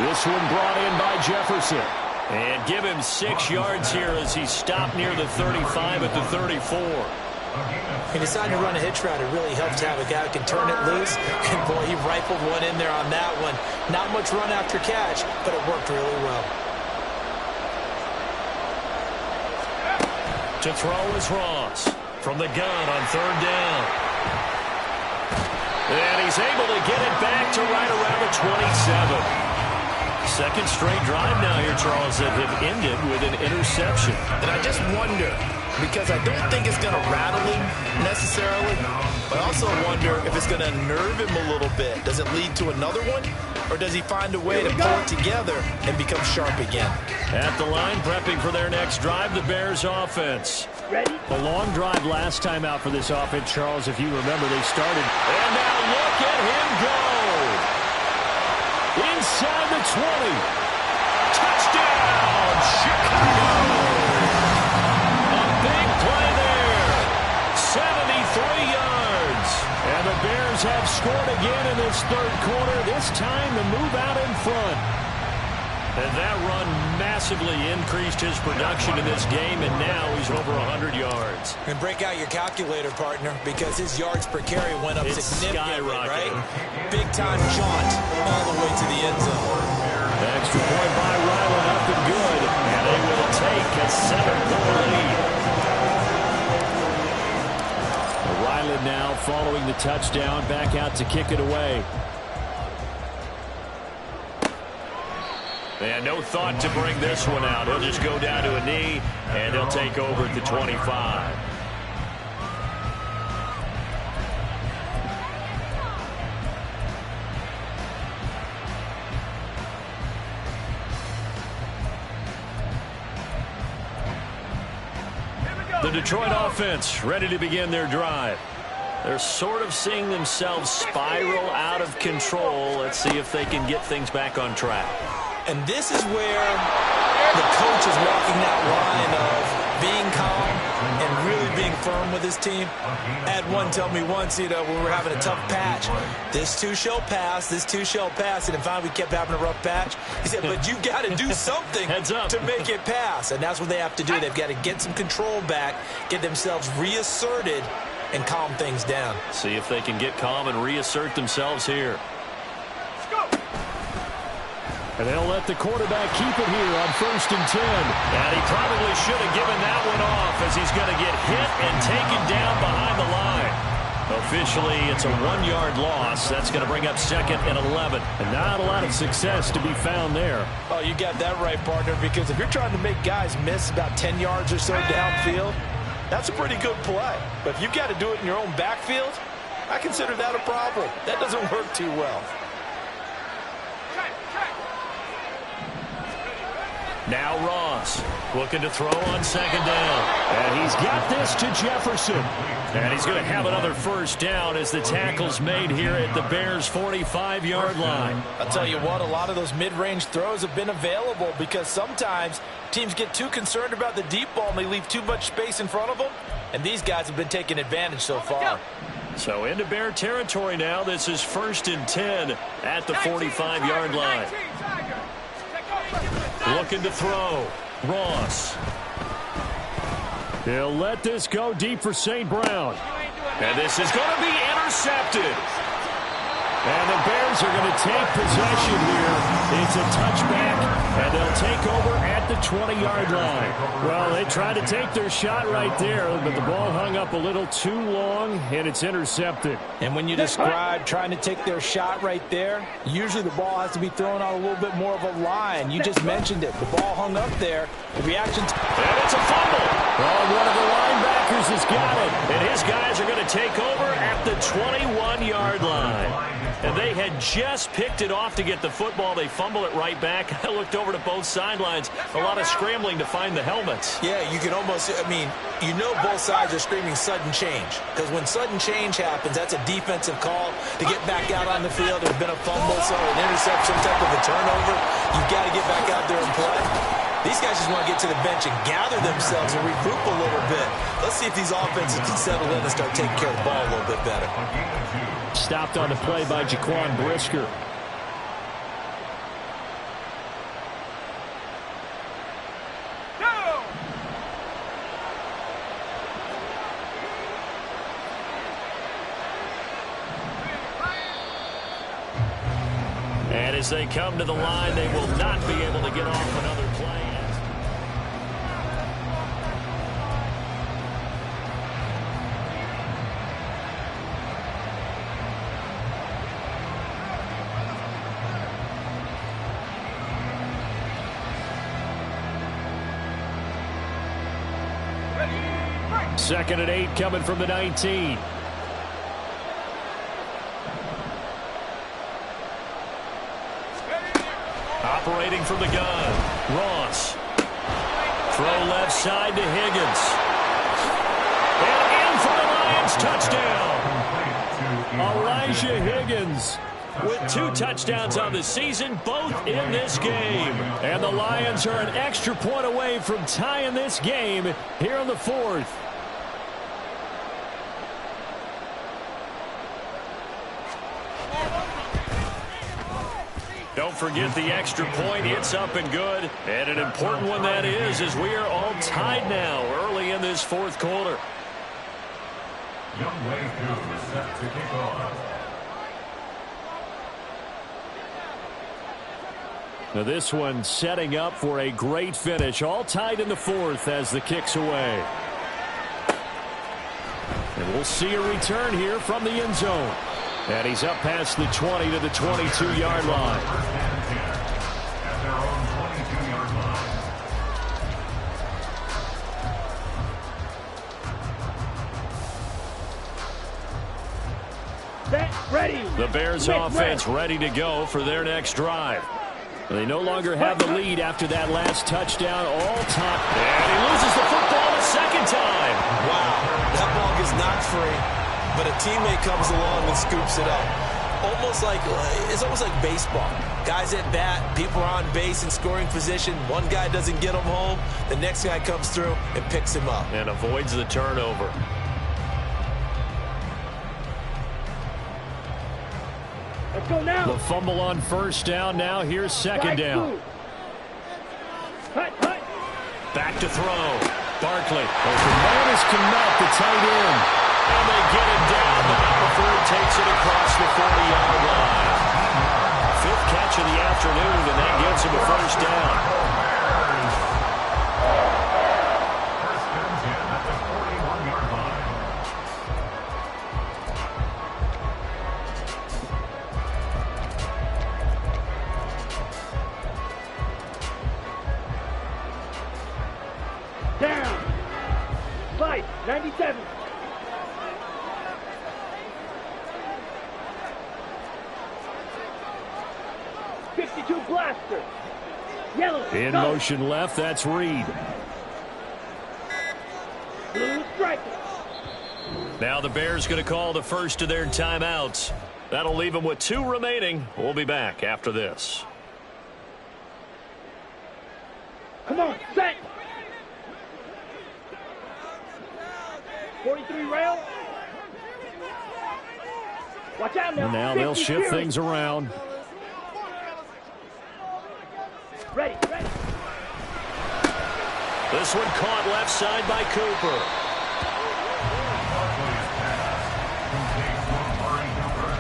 This one brought in by Jefferson. And give him 6 yards here as he's stopped near the 35 at the 34. He decided to run a hitch route. It really helps to have a guy who can turn it loose. And boy, he rifled one in there on that one. Not much run after catch, but it worked really well. To throw is Ross from the gun on 3rd down. And he's able to get it back to right around the 27. Second straight drive now here, Charles, that have ended with an interception. And I just wonder, because I don't think it's going to rattle him necessarily, but I also wonder if it's going to nerve him a little bit. Does it lead to another one? Or does he find a way to pull it together and become sharp again? At the line, prepping for their next drive, the Bears offense. Ready? A long drive last time out for this offense, Charles. If you remember, they started. And now look at him go. Inside the 20. Touchdown, Chicago. A big play there. 73 yards. And the Bears have scored again in this 3rd quarter. This time to move out in front. And that run massively increased his production in this game, and now he's over 100 yards. And break out your calculator, partner, because his yards per carry went up significantly, right? Big-time jaunt all the way to the end zone. Extra point by Ryland, up and good. And they will take a 7-4 lead. Ryland now following the touchdown, back out to kick it away. And no thought to bring this one out. He'll just go down to a knee, and he'll take over at the 25. The Detroit offense ready to begin their drive. They're sort of seeing themselves spiral out of control. Let's see if they can get things back on track. And this is where the coach is walking that line of being calm and really being firm with his team. I had one tell me once, when we were having a tough patch, this too shall pass, this too shall pass. And finally we kept having a rough patch. He said, but you got to do something to make it pass. And that's what they have to do. They've got to get some control back, get themselves reasserted, and calm things down. See if they can get calm and reassert themselves here. And they'll let the quarterback keep it here on 1st and 10. And he probably should have given that one off as he's going to get hit and taken down behind the line. Officially, it's a 1-yard loss. That's going to bring up 2nd and 11. And not a lot of success to be found there. Oh, you got that right, partner, because if you're trying to make guys miss about 10 yards or so downfield, that's a pretty good play. But if you've got to do it in your own backfield, I consider that a problem. That doesn't work too well. Now Ross looking to throw on 2nd down. And he's got this to Jefferson. And he's going to have another 1st down as the tackle's made here at the Bears' 45-yard line. I'll tell you what, a lot of those mid-range throws have been available because sometimes teams get too concerned about the deep ball and they leave too much space in front of them. And these guys have been taking advantage so far. So into Bear territory now. This is 1st and 10 at the 45-yard line. Looking to throw. Ross. He'll let this go deep for St. Brown. And this is going to be intercepted. And the Bears Bears are going to take possession here. It's a touchback, and they'll take over at the 20-yard line. Well, they tried to take their shot right there, but the ball hung up a little too long, and it's intercepted. And when you describe trying to take their shot right there, usually the ball has to be thrown out a little bit more of a line. You just mentioned it. The ball hung up there. The reaction... And it's a fumble. Oh, one of the linebackers has got it. And his guys are going to take over at the 21-yard line. And they had just picked it off to get the football. They fumble it right back. I looked over to both sidelines. A lot of scrambling to find the helmets. Yeah, you can almost, I mean, you know both sides are screaming sudden change. Because when sudden change happens, that's a defensive call to get back out on the field. There's been a fumble, so an interception, some type of a turnover. You've got to get back out there and play. These guys just want to get to the bench and gather themselves and regroup a little bit. Let's see if these offenses can settle in and start taking care of the ball a little bit better. Stopped on the play by Jaquan Brisker. And as they come to the line, they will not be able to get off another play. Second and 8 coming from the 19. Operating from the gun, Ross. Throw left side to Higgins. And in for the Lions, touchdown. Elijah Higgins with 2 touchdowns on the season, both in this game. And the Lions are an extra point away from tying this game here in the 4th. Don't forget the extra point. It's up and good. And an important one that is, as we are all tied now early in this 4th quarter. Young Wave 2 is set to kick off. Now this one setting up for a great finish. All tied in the 4th as the kick's away. And we'll see a return here from the end zone. And he's up past the 20 to the 22-yard line. At their own 22-yard line. Set, ready. The Bears offense ready to go for their next drive. They no longer have the lead after that last touchdown all time. And he loses the football a second time. Wow, that ball gets knocked free. But a teammate comes along and scoops it up. It's almost like baseball. Guys at bat, people are on base in scoring position. One guy doesn't get him home. The next guy comes through and picks him up. And avoids the turnover. Let's go now. The fumble on first down. Now here's second down. Hut, hut. Back to throw. Barkley. Tremendous Kmet, the tight end. And they get him down, but not before he takes it across the 40-yard line. 5th catch of the afternoon, and that gets him a first down. First and 10 at the 41-yard line. Down. Fight, 97. Blaster. Yellow. In go. motion left, that's Reed. Blue striker. Now the Bears going to call the first of their timeouts. That'll leave them with 2 remaining. We'll be back after this. Come on, set. 43 rail. Watch out now. Now they'll shift things around. Ready, ready. This one caught left side by Cooper. Barkley's pass completes to Amari Cooper.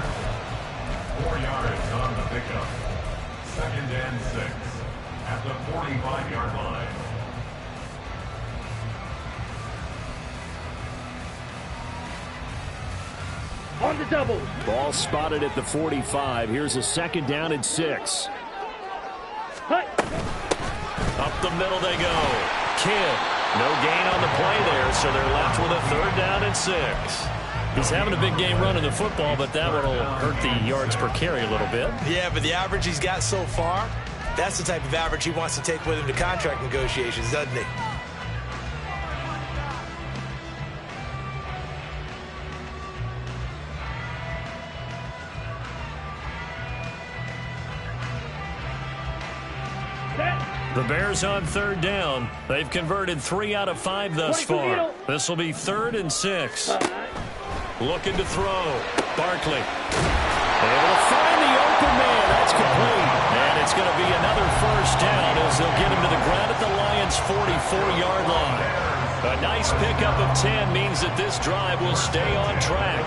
4 yards. and 6 at the 45-yard line. On the double. Ball spotted at the 45. Here's a 2nd down and 6. Hut. Up the middle they go. Kidd. No gain on the play there, so they're left with a 3rd down and 6. He's having a big game running the football, but that one will hurt the yards per carry a little bit. Yeah, but the average he's got so far, that's the type of average he wants to take with him to contract negotiations, doesn't he? The Bears on 3rd down. They've converted 3 out of 5 thus far. This will be 3rd and 6. Looking to throw. Barkley. Able to find the open man. That's complete. And it's going to be another 1st down as they'll get him to the ground at the Lions' 44-yard line. A nice pickup of 10 means that this drive will stay on track.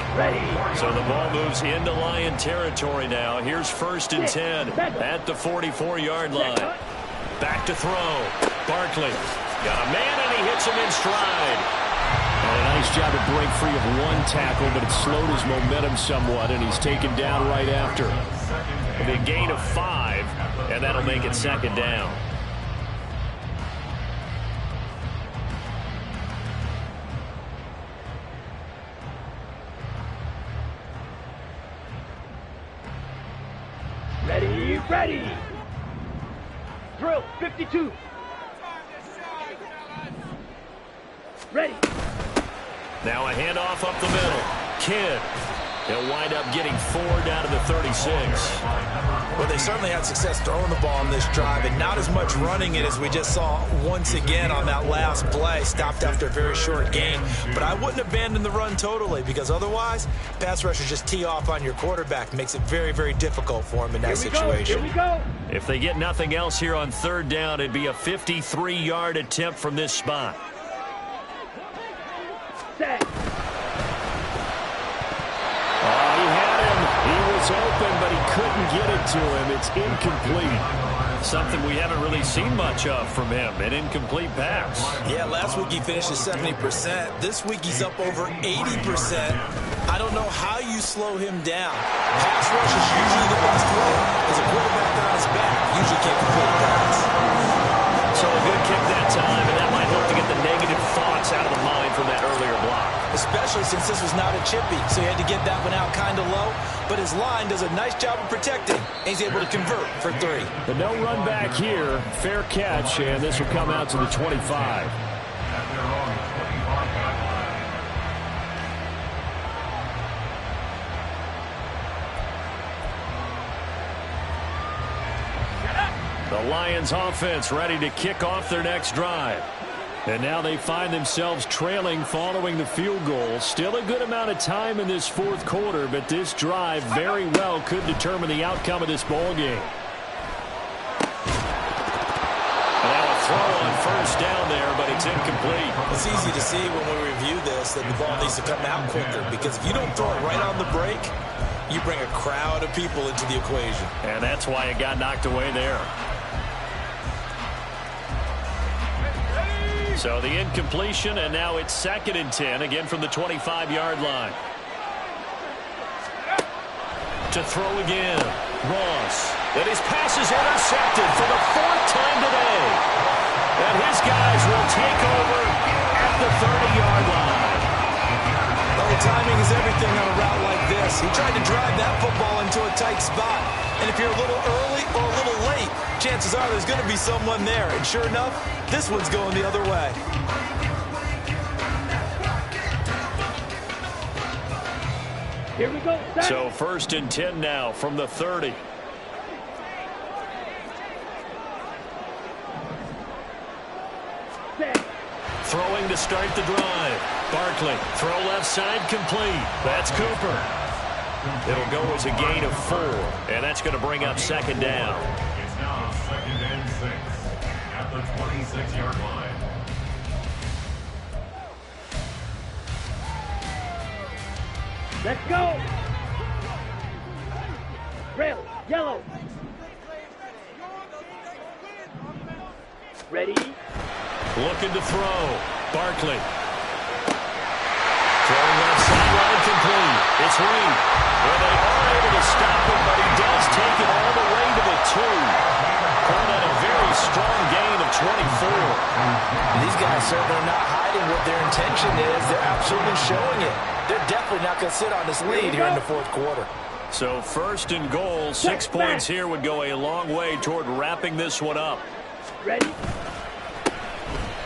So the ball moves into Lion territory now. Here's 1st and 10 at the 44-yard line. Back to throw. Barkley. Got a man, and he hits him in stride. And a nice job to break free of 1 tackle, but it slowed his momentum somewhat, and he's taken down right after. It'll be a gain of 5, and that'll make it 2nd down. Ready. Drill, 52. Ready. Now a handoff up the middle. Kidd. He'll wind up getting 4 down to the 36. Well, they certainly had success throwing the ball on this drive, and not as much running it as we just saw once again on that last play. Stopped after a very short gain. But I wouldn't abandon the run totally, because otherwise, pass rushers just tee off on your quarterback. Makes it very, very difficult for him in that situation. Here we go. If they get nothing else here on 3rd down, it'd be a 53-yard attempt from this spot. Set. He had him. He was open, but he couldn't get it to him. It's incomplete. Something we haven't really seen much of from him, an incomplete pass. Yeah, last week he finished at 70%. This week he's up over 80%. I don't know how you slow him down. Pass rush is usually the best way, because a quarterback on his back usually can't complete a pass. So a good kick that time, and that might help to get the negative thoughts out of the mind from that earlier block. Especially since this was not a chippy, so he had to get that one out kind of low. But his line does a nice job of protecting, and he's able to convert for 3. But no run back here. Fair catch, and this will come out to the 25. At their own 25-yard line. The Lions offense ready to kick off their next drive. And now they find themselves trailing following the field goal. Still a good amount of time in this 4th quarter, but this drive very well could determine the outcome of this ball game. Now a throw on 1st down there, but it's incomplete. It's easy to see when we review this that the ball needs to come out quicker, because if you don't throw it right on the break, you bring a crowd of people into the equation. And that's why it got knocked away there. So the incompletion, and now it's 2nd and 10, again from the 25-yard line. To throw again. Ross. And his pass is intercepted for the 4th time today. And his guys will take over at the 30-yard line. Well, timing is everything on a route like this. He tried to drive that football into a tight spot. And if you're a little early or a little late, chances are there's going to be someone there. And sure enough, this one's going the other way. Here we go. Set. So 1st and 10 now from the 30. Set. Throwing to start the drive. Barkley, throw left side, complete. That's Cooper. It'll go as a gain of 4, and that's going to bring up 2nd down. It's now 2nd and 6 at the 26-yard line. Let's go. Rail, yellow. Ready? Looking to throw. Barkley. Throwing left sideline complete. It's Reed. Well, they are able to stop him, but he does take it all the way to the 2. Called out a very strong gain of 24. These guys certainly are not hiding what their intention is. They're absolutely showing it. They're definitely not going to sit on this lead here in the fourth quarter. So first and goal, 6 points here would go a long way toward wrapping this one up. Ready?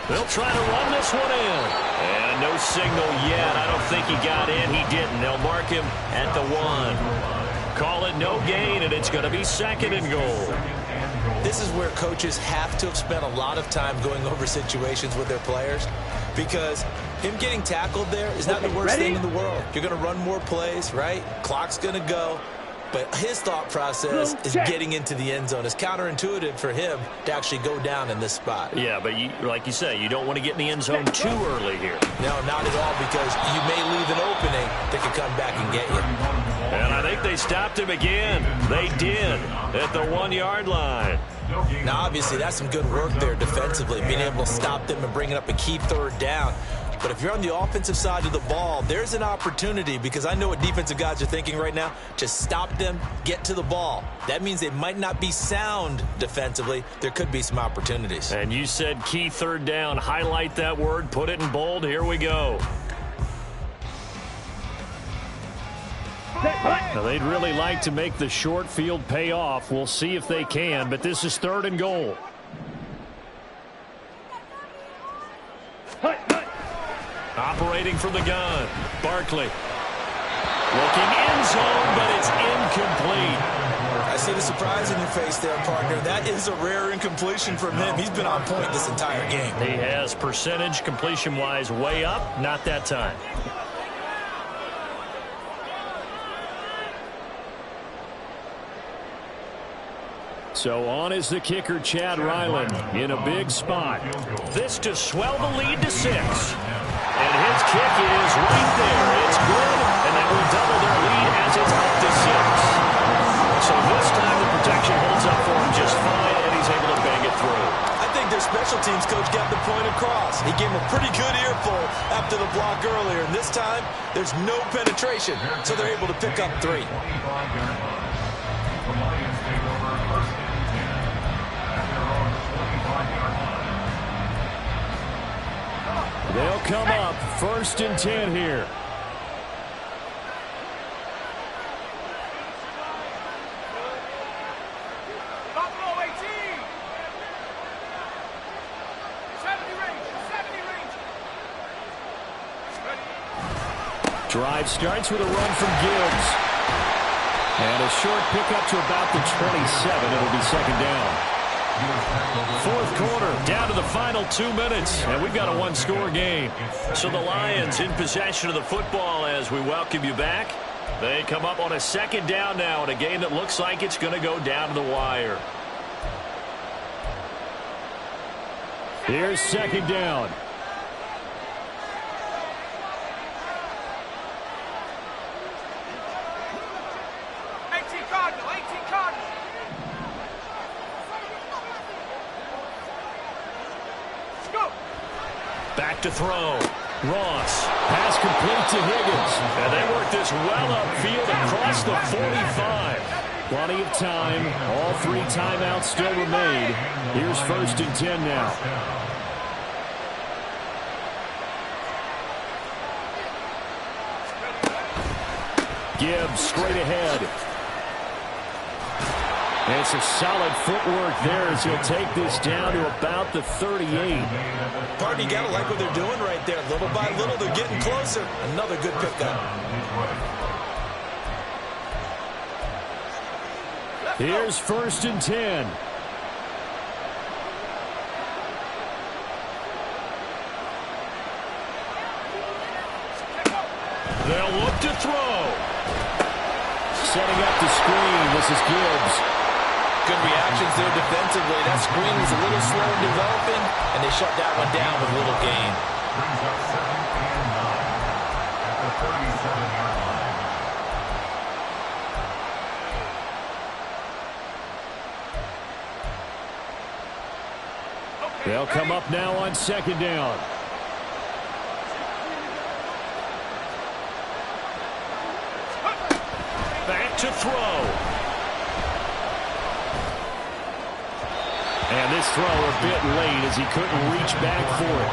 They'll try to run this one in. And no signal yet. I don't think he got in. He didn't. They'll mark him at the 1. Call it no gain, and it's going to be second and goal. This is where coaches have to have spent a lot of time going over situations with their players, because him getting tackled there is not the worst thing in the world. You're going to run more plays, right? Clock's going to go. But his thought process is getting into the end zone. It's counterintuitive for him to actually go down in this spot. Yeah, but like you say, you don't want to get in the end zone too early here. No, not at all, because you may leave an opening that could come back and get you. And I think they stopped him again. They did at the 1-yard line. Now, obviously, that's some good work there defensively, being able to stop them and bringing up a key third down. But if you're on the offensive side of the ball, there's an opportunity, because I know what defensive guys are thinking right now. Just stop them, get to the ball. That means they might not be sound defensively. There could be some opportunities. And you said key third down. Highlight that word. Put it in bold. Here we go. Now, they'd really like to make the short field pay off. We'll see if they can, but this is third and goal. Operating from the gun, Barkley. Looking end zone, but it's incomplete. I see the surprise in your face there, partner. That is a rare incompletion from him. He's been on point this entire game. He has percentage completion-wise way up, not that time. So on is the kicker, Chad Ryland, in a big spot. This to swell the lead to 6. And his kick is right there. It's good, and that will double their lead as it's up to 6. So this time the protection holds up for him just fine, and he's able to bang it through. I think their special teams coach got the point across. He gave him a pretty good earful after the block earlier, and this time there's no penetration, so they're able to pick up 3. They'll come up first and 10 here. Buffalo 18. 70 range. Drive starts with a run from Gibbs. And a short pickup to about the 27. It'll be second down. Fourth quarter, down to the final 2 minutes, and we've got a 1-score game. So the Lions in possession of the football as we welcome you back. They come up on a second down now in a game that looks like it's going to go down to the wire. Here's second down. Back to throw. Ross. Pass complete to Higgins. And they work this well upfield across the 45. Plenty of time. All 3 timeouts still remain. Here's first and 10 now. Gibbs straight ahead. And it's a solid footwork there as he'll take this down to about the 38. Partner, you got to like what they're doing right there. Little by little, they're getting closer. Another good pickup. Here's first and 10. They'll look to throw. Setting up the screen. This is Gibbs. Good reactions there defensively. That screen was a little slow in developing, and they shut that one down with a little gain. Brings up 2nd and 9 at the 37-yard line. They'll come up now on 2nd down. Back to throw. And this throw a bit late as he couldn't reach back for it.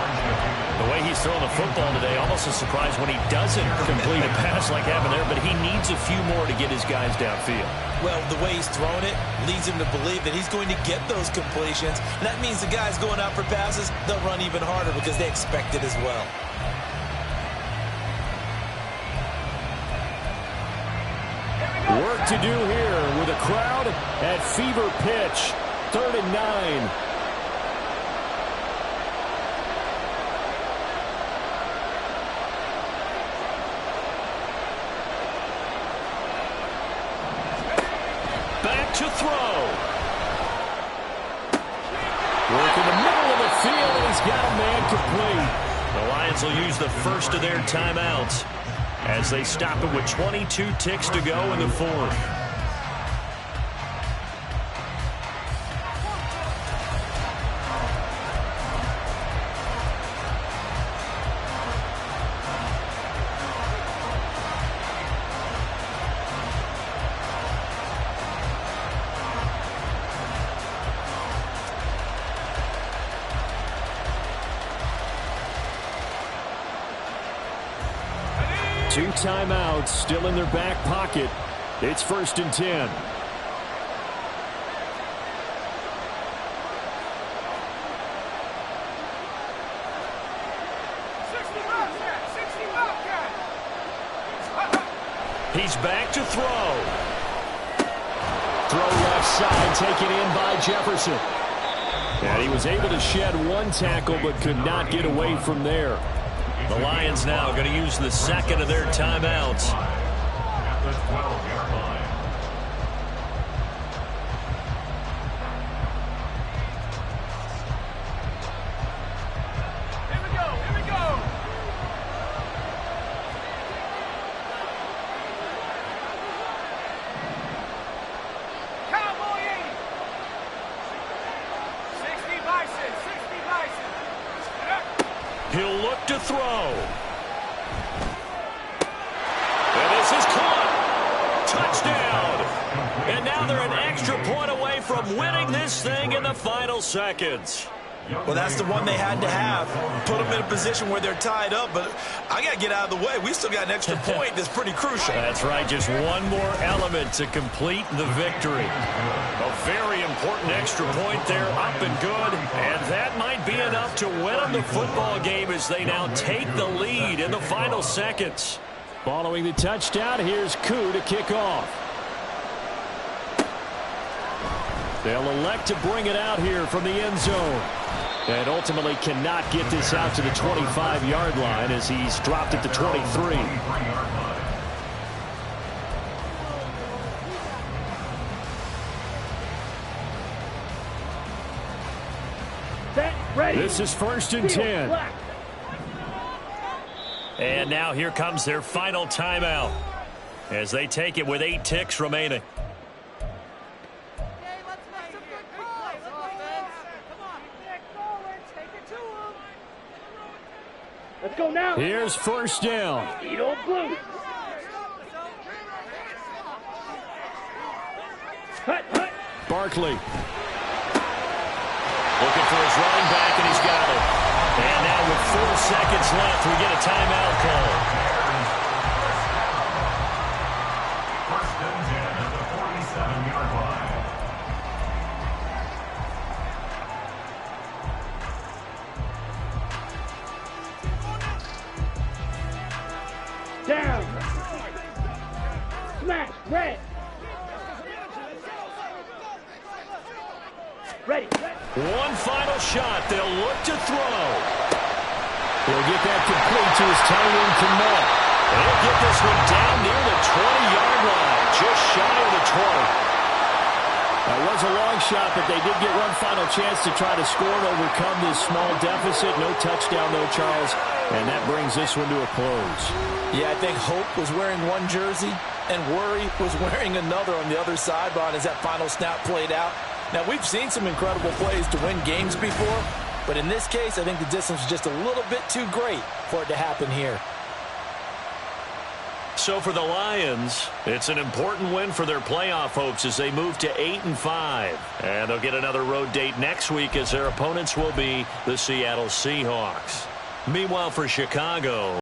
The way he's throwing the football today, almost a surprise when he doesn't complete a pass like happened there, but he needs a few more to get his guys downfield. Well, the way he's thrown it leads him to believe that he's going to get those completions. And that means the guys going out for passes, they'll run even harder because they expect it as well. Work to do here with a crowd at fever pitch. 3rd and 9. Back to throw. Work in the middle of the field, and he's got a man complete. The Lions will use the first of their timeouts as they stop it with 22 ticks to go in the 4th. Two timeouts still in their back pocket. It's 1st and 10. He's back to throw. Throw left side, taken in by Jefferson. And he was able to shed one tackle but could not get away from there. The Lions now going to use the second of their timeouts. At the 12-yard line. Here we go, here we go. Cowboy 80. 60 Bison, 60 Bison. He'll look to throw. And this is caught. Touchdown. And now they're an extra point away from winning this thing in the final seconds. Well, that's the one they had to have. Put them in a position where they're tied up, but I got to get out of the way. We still got an extra point that's pretty crucial. That's right, just one more element to complete the victory. A very important extra point there, up and good, and that might be enough to win them the football game as they now take the lead in the final seconds. Following the touchdown, here's Koo to kick off. They'll elect to bring it out here from the end zone. And ultimately cannot get this out to the 25-yard line as he's dropped at the 23. Set, ready. This is 1st and 10. Black. And now here comes their final timeout as they take it with 8 ticks remaining. Let's go now. Here's 1st down. Speed on blue. Hut, hut. Barkley. Looking for his running back, and he's got it. And now with 4 seconds left, we get a timeout call. First and 10 at the 47-yard line. Down. Smash. Red. Ready. One final shot. They'll look to throw. He'll get that complete to his tight end, Kamal. They'll get this one down near the 20-yard line, just shy of the 20. That was a long shot, but they did get one final chance to try to score and overcome this small deficit. No touchdown, though, Charles, and that brings this one to a close. Yeah, I think Hope was wearing one jersey and Worry was wearing another on the other sideline as that final snap played out. Now, we've seen some incredible plays to win games before, But in this case, I think the distance was just a little bit too great for it to happen here. So for the Lions, it's an important win for their playoff hopes as they move to 8-5. And they'll get another road date next week as their opponents will be the Seattle Seahawks. Meanwhile, for Chicago,